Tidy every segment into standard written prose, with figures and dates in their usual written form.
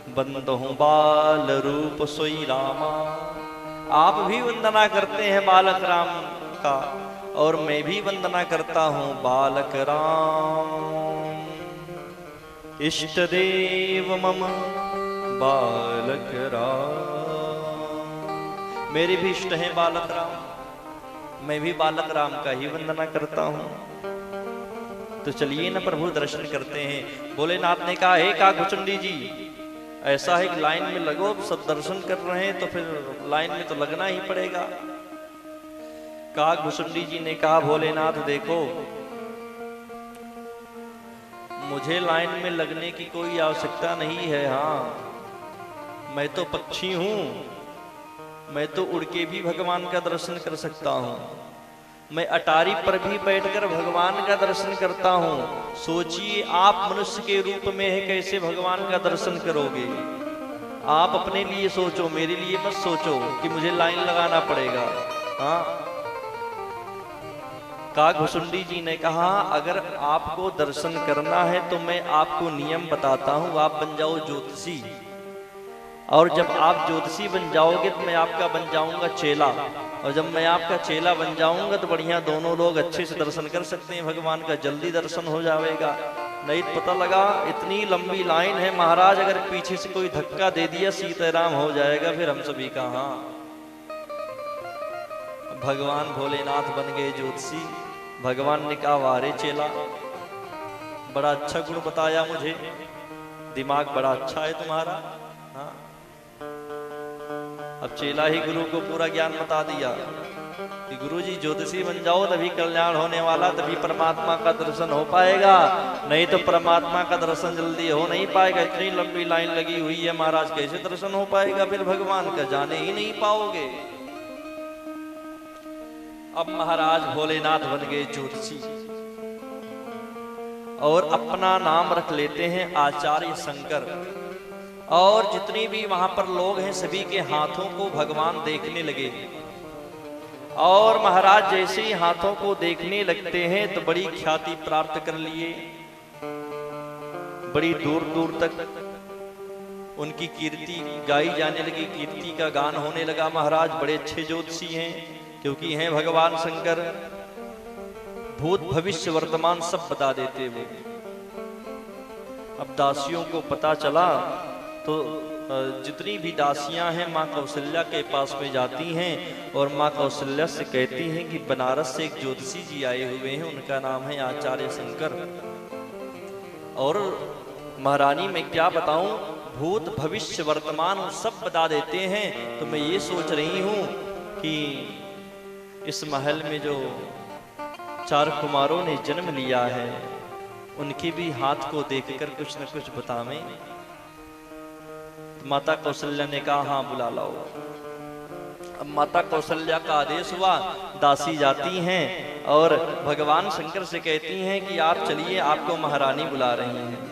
बंदहु बाल रूप सोई रामा। आप भी वंदना करते हैं बालक राम का, और मैं भी वंदना करता हूं बालक राम। इष्ट देव मम बालक राम। मेरे भी इष्ट हैं बालक राम, मैं भी बालक राम का ही वंदना करता हूं। तो चलिए ना प्रभु दर्शन करते हैं। भोलेनाथ ने कहा, हे काकभुचंडी जी, ऐसा है कि लाइन में लगो, सब दर्शन कर रहे हैं तो फिर लाइन में तो लगना ही पड़ेगा। काकभुचंडी जी ने कहा, भोलेनाथ देखो, मुझे लाइन में लगने की कोई आवश्यकता नहीं है। हाँ, मैं तो पक्षी हूं, मैं तो उड़ के भी भगवान का दर्शन कर सकता हूं। मैं अटारी पर भी बैठकर भगवान का दर्शन करता हूं। सोचिए, आप मनुष्य के रूप में है, कैसे भगवान का दर्शन करोगे? आप अपने लिए सोचो, मेरे लिए मत सोचो कि मुझे लाइन लगाना पड़ेगा। हाँ, काकभुचंडी जी ने कहा, अगर आपको दर्शन करना है तो मैं आपको नियम बताता हूं। आप बन जाओ ज्योतिषी, और जब आप ज्योतिषी बन जाओगे तो मैं आपका बन जाऊंगा चेला, और जब मैं आपका चेला बन जाऊंगा तो बढ़िया दोनों लोग अच्छे से दर्शन कर सकते हैं भगवान का, जल्दी दर्शन हो जाएगा। नहीं तो पता लगा इतनी लंबी लाइन है महाराज, अगर पीछे से कोई धक्का दे दिया सीताराम हो जाएगा फिर हम सभी का। हाँ, भगवान भोलेनाथ बन गए ज्योतिषी। भगवान ने कहा, वारे चेला, बड़ा अच्छा गुण बताया मुझे, दिमाग बड़ा अच्छा है तुम्हारा। हाँ, अब चेला ही गुरु को पूरा ज्ञान बता दिया कि गुरु जी ज्योतिषी बन जाओ, तभी कल्याण होने वाला, तभी परमात्मा का दर्शन हो पाएगा, नहीं तो परमात्मा का दर्शन जल्दी हो नहीं पाएगा। इतनी लंबी लाइन लगी हुई है महाराज, कैसे दर्शन हो पाएगा? फिर भगवान का जाने ही नहीं पाओगे। अब महाराज भोलेनाथ बन गए ज्योतिषी, और अपना नाम रख लेते हैं आचार्य शंकर। और जितनी भी वहां पर लोग हैं सभी के हाथों को भगवान देखने लगे। और महाराज जैसे ही हाथों को देखने लगते हैं तो बड़ी ख्याति प्राप्त कर लिए, बड़ी दूर दूर तक उनकी कीर्ति गाई जाने लगी, कीर्ति का गान होने लगा। महाराज बड़े अच्छे ज्योतिषी हैं, क्योंकि हैं भगवान शंकर, भूत भविष्य वर्तमान सब बता देते वो। अब दासियों को पता चला तो जितनी भी दासियां हैं माँ कौशल्या के पास में जाती हैं, और माँ कौशल्या से कहती हैं कि बनारस से एक ज्योतिषी जी आए हुए हैं, उनका नाम है आचार्य शंकर। और महारानी मैं क्या बताऊं, भूत भविष्य वर्तमान सब बता देते हैं। तो मैं ये सोच रही हूं कि इस महल में जो 4 कुमारों ने जन्म लिया है, उनके भी हाथ को देखकर कुछ न कुछ बतावें। माता कौशल्या ने कहा, हाँ बुला लाओ। अब माता कौशल्या का आदेश हुआ, दासी जाती हैं और भगवान शंकर से कहती हैं कि आप चलिए, आपको महारानी बुला रही हैं।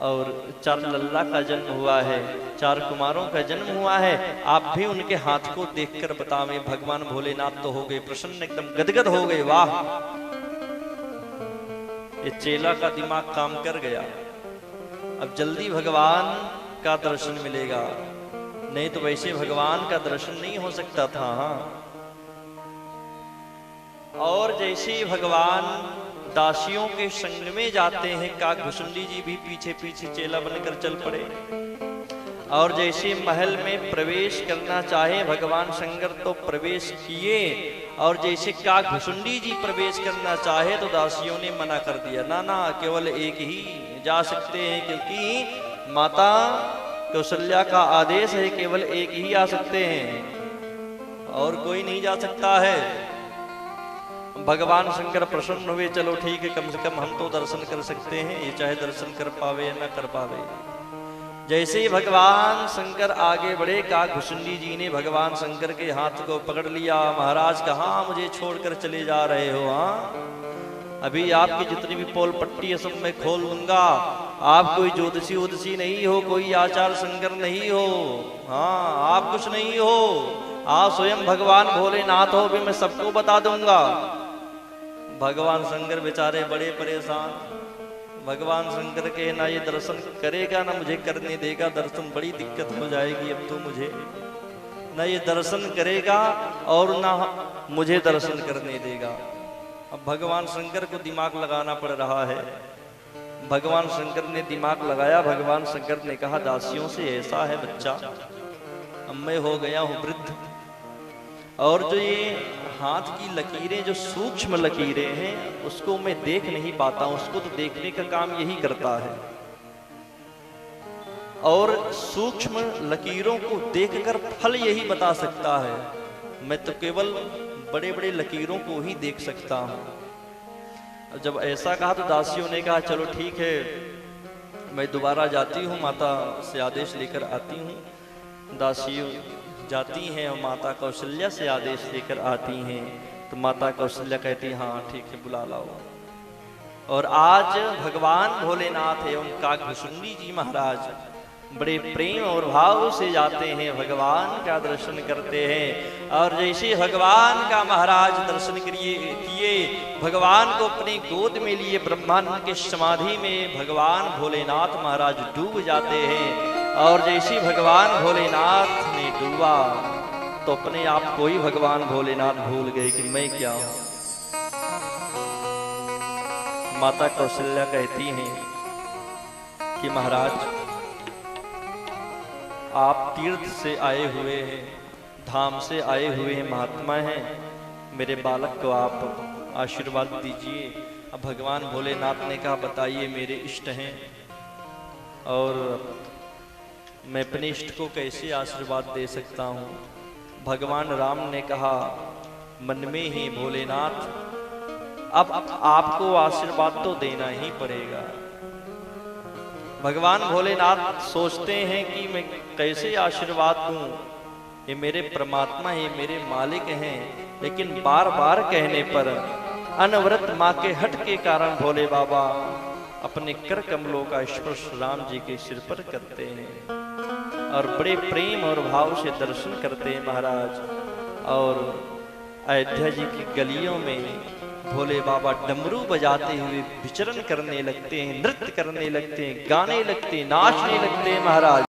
और 4 लल्ला का जन्म हुआ है, 4 कुमारों का जन्म हुआ है, आप भी उनके हाथ को देखकर बतावें। भगवान भोलेनाथ तो हो गए प्रसन्न, एकदम गदगद हो गए। वाह, ये चेला का दिमाग काम कर गया, अब जल्दी भगवान का दर्शन मिलेगा, नहीं तो वैसे भगवान का दर्शन नहीं हो सकता था। और जैसे भगवान दासियों के संग में जाते हैं, काकभुचंडी जी भी पीछे पीछे चेला बनकर चल पड़े। और जैसे महल में प्रवेश करना चाहे भगवान शंकर तो प्रवेश किए, और जैसे काकभुचंडी जी प्रवेश करना चाहे तो दासियों ने मना कर दिया, ना ना, केवल एक ही जा सकते हैं, क्योंकि माता कौशल्या का आदेश है, केवल एक ही आ सकते हैं और कोई नहीं जा सकता है। भगवान शंकर प्रसन्न हुए, चलो ठीक है, कम से कम हम तो दर्शन कर सकते हैं, ये चाहे दर्शन कर पावे या न कर पावे। जैसे ही भगवान शंकर आगे बढ़े, काकभुचंडी जी ने भगवान शंकर के हाथ को पकड़ लिया। महाराज कहाँ मुझे छोड़कर चले जा रहे हो? हाँ, अभी आपकी जितनी भी पोल पट्टी है सब मैं खोल दूंगा। आप कोई ज्योतिषी उदसी नहीं हो, कोई आचार्य शंकर नहीं हो। हाँ, आप कुछ नहीं हो, आप स्वयं भगवान भोलेनाथ हो, भी मैं सबको बता दूंगा। भगवान शंकर बेचारे बड़े परेशान। भगवान शंकर के ना ये दर्शन करेगा ना मुझे करने देगा दर्शन, बड़ी दिक्कत हो जाएगी अब तो मुझे। ना ये दर्शन करेगा और ना मुझे दर्शन करने देगा। अब भगवान शंकर को दिमाग लगाना पड़ रहा है। भगवान शंकर ने दिमाग लगाया। भगवान शंकर ने कहा दासियों से ऐसा है बच्चा, अब मैं हो गया हूं वृद्ध, और जो ये हाथ की लकीरें जो सूक्ष्म लकीरें हैं उसको मैं देख नहीं पाता हूं। उसको तो देखने का काम यही करता है, और सूक्ष्म लकीरों को देखकर फल यही बता सकता है। मैं तो केवल बड़े बड़े लकीरों को ही देख सकता हूं। जब ऐसा कहा तो दासियों ने कहा चलो ठीक है, मैं दोबारा जाती हूँ, माता से आदेश लेकर आती हूँ। दासियों जाती हैं और माता कौशल्या से आदेश लेकर आती हैं। तो माता कौशल्या कहती हाँ ठीक है बुला लाओ। और आज भगवान भोलेनाथ एवं काकभुसुंडी जी महाराज बड़े प्रेम और भाव से जाते हैं, भगवान का दर्शन करते हैं। और जैसे भगवान का महाराज दर्शन किए, भगवान को अपने गोद में लिए ब्रह्मांड के समाधि में भगवान भोलेनाथ महाराज डूब जाते हैं। और जैसे भगवान भोलेनाथ ने डूबा तो अपने आप को ही भगवान भोलेनाथ भूल गए कि मैं क्या हूं। माता कौशल्या कहती हैं कि महाराज आप तीर्थ से आए हुए हैं, धाम से आए हुए हैं, महात्मा हैं, मेरे बालक को आप आशीर्वाद दीजिए। अब भगवान भोलेनाथ ने कहा बताइए मेरे इष्ट हैं और मैं अपने इष्ट को कैसे आशीर्वाद दे सकता हूँ। भगवान राम ने कहा मन में ही भोलेनाथ अब आपको आशीर्वाद तो देना ही पड़ेगा। भगवान भोलेनाथ सोचते हैं कि मैं कैसे आशीर्वाद दूं, ये मेरे परमात्मा ये मेरे मालिक हैं। लेकिन बार बार कहने पर अनवरत माँ के हट के कारण भोले बाबा अपने कर कमलों का स्पर्श राम जी के सिर पर करते हैं और बड़े प्रेम और भाव से दर्शन करते हैं महाराज। और अयोध्या जी की गलियों में भोले बाबा डमरू बजाते हुए विचरण करने लगते हैं, नृत्य करने लगते हैं, गाने लगते हैं, नाचने लगते हैं महाराज।